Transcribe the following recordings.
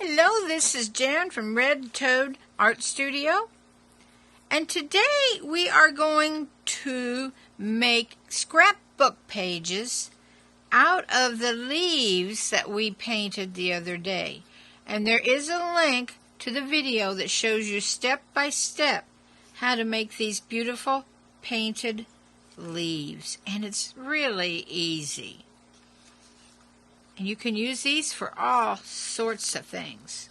Hello, this is Jan from Red Toad Art Studio, and today we are going to make scrapbook pages out of the leaves that we painted the other day. And there is a link to the video that shows you step by step how to make these beautiful painted leaves, and it's really easy. And you can use these for all sorts of things.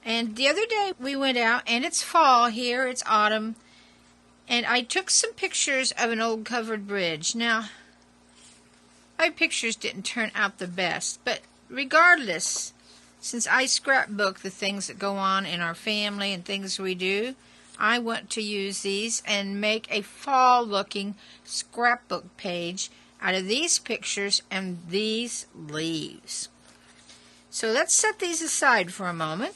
And the other day we went out, and it's fall here, it's autumn, and I took some pictures of an old covered bridge. Now, my pictures didn't turn out the best, but regardless, since I scrapbook the things that go on in our family and things we do, I want to use these and make a fall-looking scrapbook page out of these pictures and these leaves. So let's set these aside for a moment.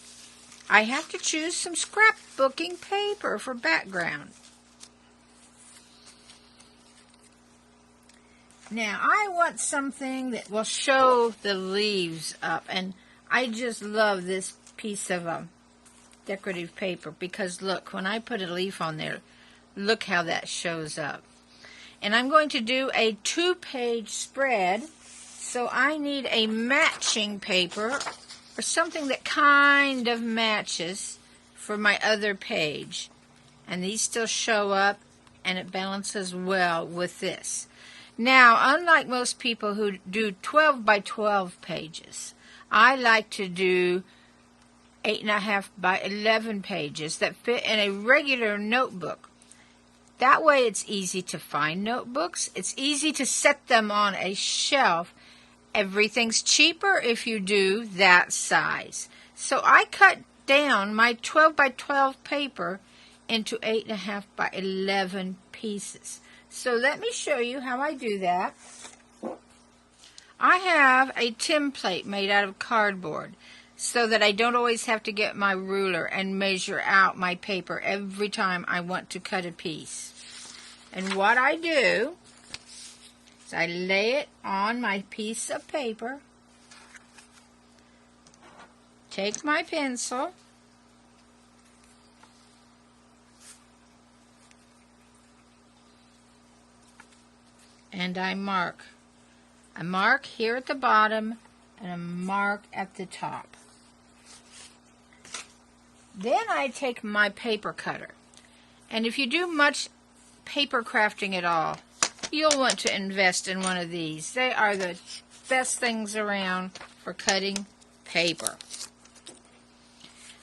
I have to choose some scrapbooking paper for background. Now I want something that will show the leaves up, and I just love this piece of decorative paper because look, when I put a leaf on there, look how that shows up. And I'm going to do a 2-page spread, so I need a matching paper or something that kind of matches for my other page. And these still show up, and it balances well with this. Now, unlike most people who do 12 by 12 pages, I like to do 8.5 by 11 pages that fit in a regular notebook. That way it's easy to find notebooks. It's easy to set them on a shelf. Everything's cheaper if you do that size. So I cut down my 12 by 12 paper into 8.5 by 11 pieces. So let me show you how I do that. I have a template made out of cardboard so that I don't always have to get my ruler and measure out my paper every time I want to cut a piece. And what I do is I lay it on my piece of paper, take my pencil, and I mark. I mark here at the bottom and a mark at the top. Then I take my paper cutter, and if you do much paper crafting at all, you'll want to invest in one of these. They are the best things around for cutting paper.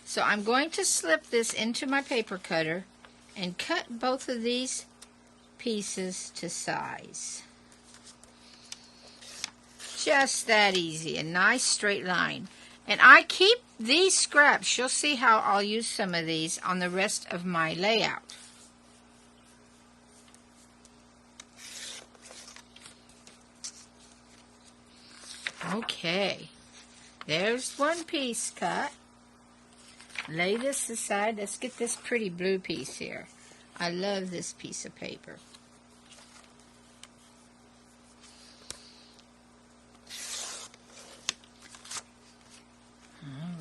So I'm going to slip this into my paper cutter and cut both of these pieces to size. Just that easy, a nice straight line. And I keep these scraps, you'll see how I'll use some of these on the rest of my layout. Okay, there's one piece cut. Lay this aside. Let's get this pretty blue piece here. I love this piece of paper.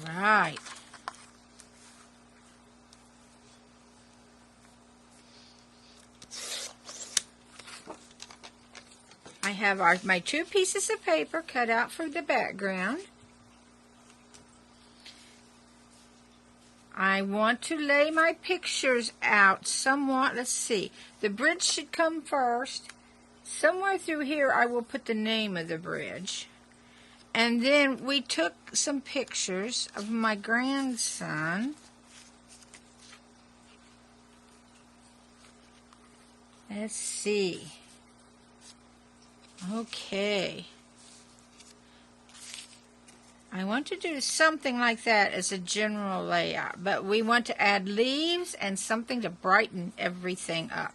All right. I have my 2 pieces of paper cut out for the background. I want to lay my pictures out somewhat. Let's see. The bridge should come first. Somewhere through here I will put the name of the bridge. And then we took some pictures of my grandson. Let's see. Okay. I want to do something like that as a general layout, but we want to add leaves and something to brighten everything up.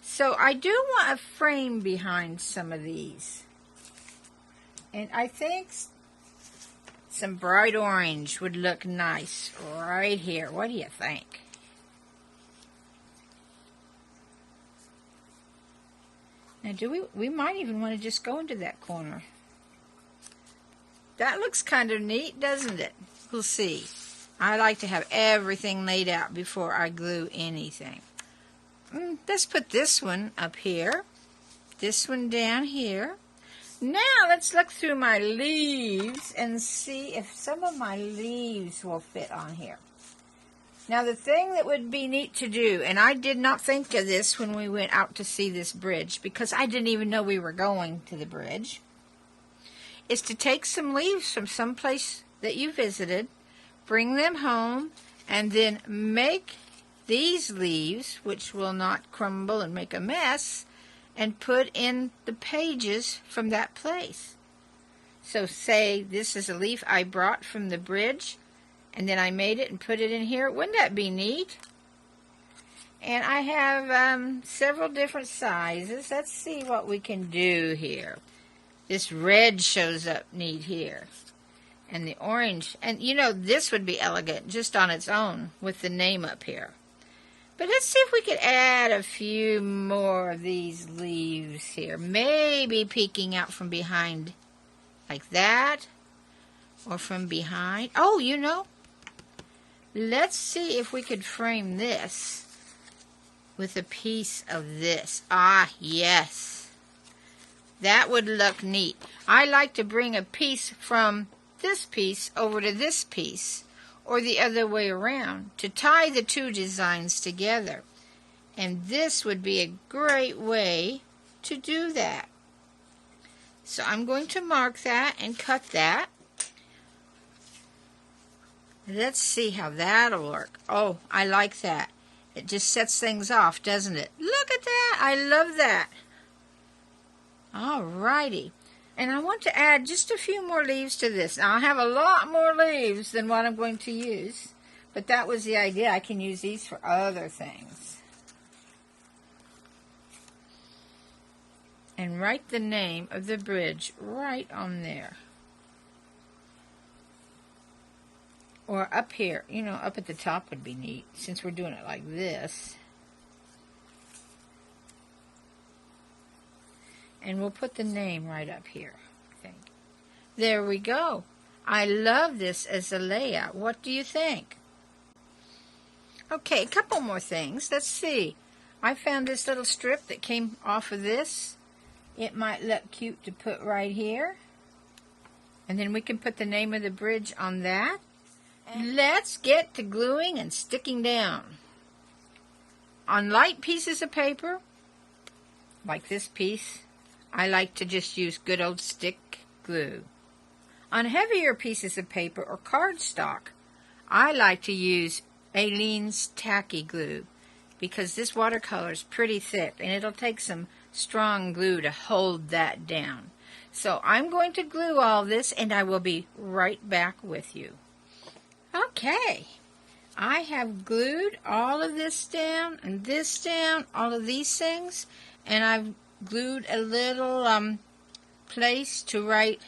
So I do want a frame behind some of these. And I think some bright orange would look nice right here. What do you think? Now, we might even want to just go into that corner. That looks kind of neat, doesn't it? We'll see. I like to have everything laid out before I glue anything. Let's put this one up here. This one down here. Now let's look through my leaves and see if some of my leaves will fit on here. Now the thing that would be neat to do, and I did not think of this when we went out to see this bridge because I didn't even know we were going to the bridge, is to take some leaves from some place that you visited, bring them home, and then make these leaves, which will not crumble and make a mess, and put in the pages from that place. So say this is a leaf I brought from the bridge, and then I made it and put it in here. Wouldn't that be neat? And I have several different sizes. Let's see what we can do here. This red shows up neat here. And the orange. And you know, this would be elegant just on its own with the name up here. But let's see if we could add a few more of these leaves here. Maybe peeking out from behind like that. Or from behind. Oh, you know. Let's see if we could frame this with a piece of this. Ah, yes. That would look neat. I like to bring a piece from this piece over to this piece, or the other way around, to tie the two designs together. And this would be a great way to do that. So I'm going to mark that and cut that. Let's see how that'll work. Oh, I like that. It just sets things off, doesn't it? Look at that. I love that. Alrighty. And I want to add just a few more leaves to this. Now, I have a lot more leaves than what I'm going to use. But that was the idea. I can use these for other things. And write the name of the bridge right on there. Or up here, you know, up at the top would be neat, since we're doing it like this. And we'll put the name right up here, I think. There we go. I love this as a layout. What do you think? Okay, a couple more things. Let's see. I found this little strip that came off of this. It might look cute to put right here. And then we can put the name of the bridge on that. Let's get to gluing and sticking down. On light pieces of paper, like this piece, I like to just use good old stick glue. On heavier pieces of paper or cardstock, I like to use Aleene's tacky glue because this watercolor is pretty thick and it'll take some strong glue to hold that down. So I'm going to glue all this and I will be right back with you. Okay, I have glued all of this down and this down, all of these things, and I've glued a little place to write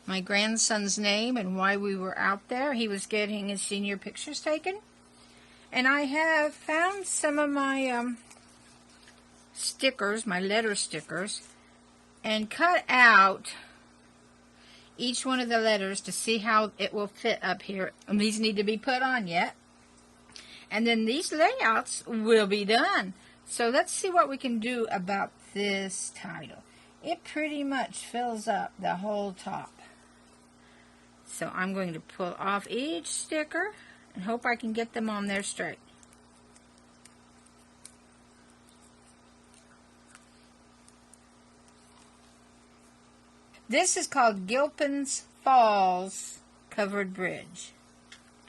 my grandson's name and why we were out there. He was getting his senior pictures taken. And I have found some of my stickers, my letter stickers, and cut out each one of the letters to see how it will fit up here. And these need to be put on yet. And then these layouts will be done. So let's see what we can do about this title. It pretty much fills up the whole top. So I'm going to pull off each sticker and hope I can get them on there straight. This is called Gilpin's Falls Covered Bridge.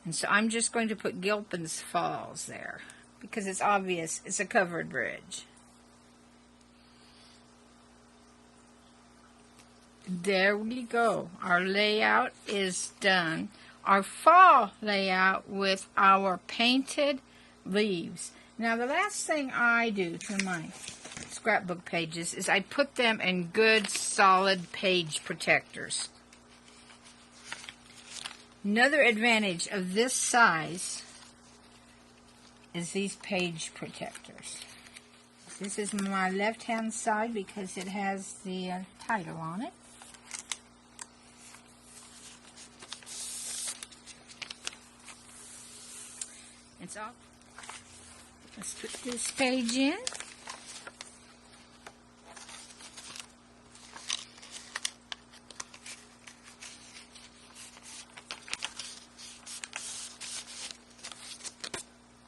And so I'm just going to put Gilpin's Falls there because it's obvious it's a covered bridge. There we go. Our layout is done. Our fall layout with our painted leaves. Now the last thing I do to my scrapbook pages is I put them in good solid page protectors. Another advantage of this size is these page protectors. This is my left hand side because it has the title on it. sides off. Let's put this page in.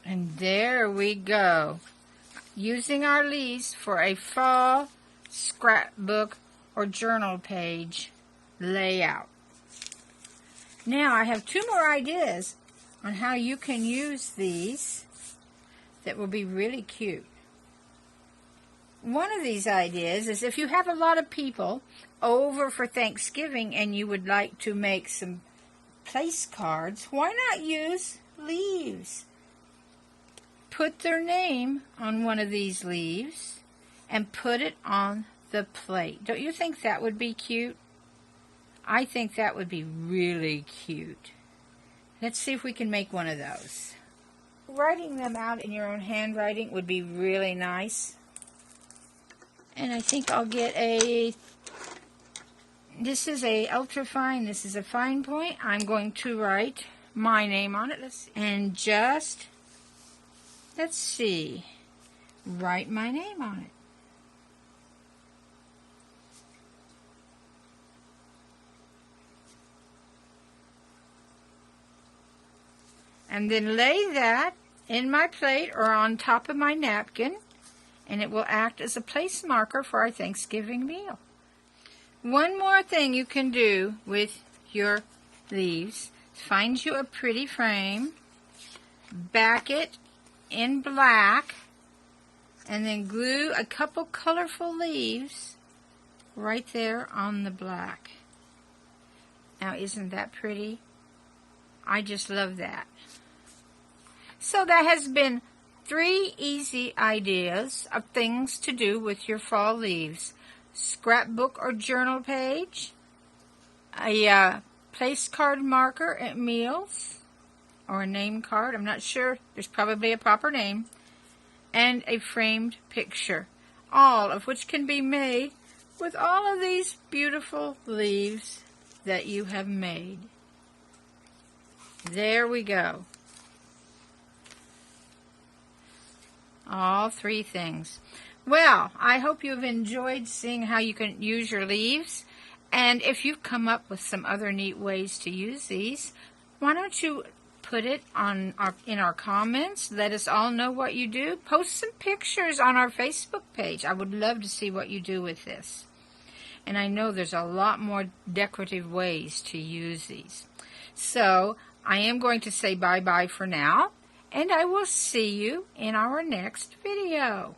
And there we go. Using our leaves for a fall scrapbook or journal page layout. Now I have 2 more ideas on how you can use these that will be really cute. One of these ideas is if you have a lot of people over for Thanksgiving and you would like to make some place cards, why not use leaves? Put their name on one of these leaves and put it on the plate. Don't you think that would be cute? I think that would be really cute. Let's see if we can make one of those. Writing them out in your own handwriting would be really nice. And I think I'll get this is a ultra fine, this is a fine point. I'm going to write my name on it. And just, let's see, write my name on it. And then lay that in my plate or on top of my napkin, and it will act as a place marker for our Thanksgiving meal. One more thing you can do with your leaves. Find you a pretty frame, back it in black, and then glue a couple colorful leaves right there on the black. Now, isn't that pretty? I just love that. So that has been 3 easy ideas of things to do with your fall leaves. Scrapbook or journal page, a place card marker at meals, or a name card, I'm not sure, there's probably a proper name, and a framed picture, all of which can be made with all of these beautiful leaves that you have made. There we go. All 3 things. Well, I hope you've enjoyed seeing how you can use your leaves. And if you've come up with some other neat ways to use these, why don't you put it in our comments? Let us all know what you do. Post some pictures on our Facebook page. I would love to see what you do with this. And I know there's a lot more decorative ways to use these. So I am going to say bye-bye for now. And I will see you in our next video.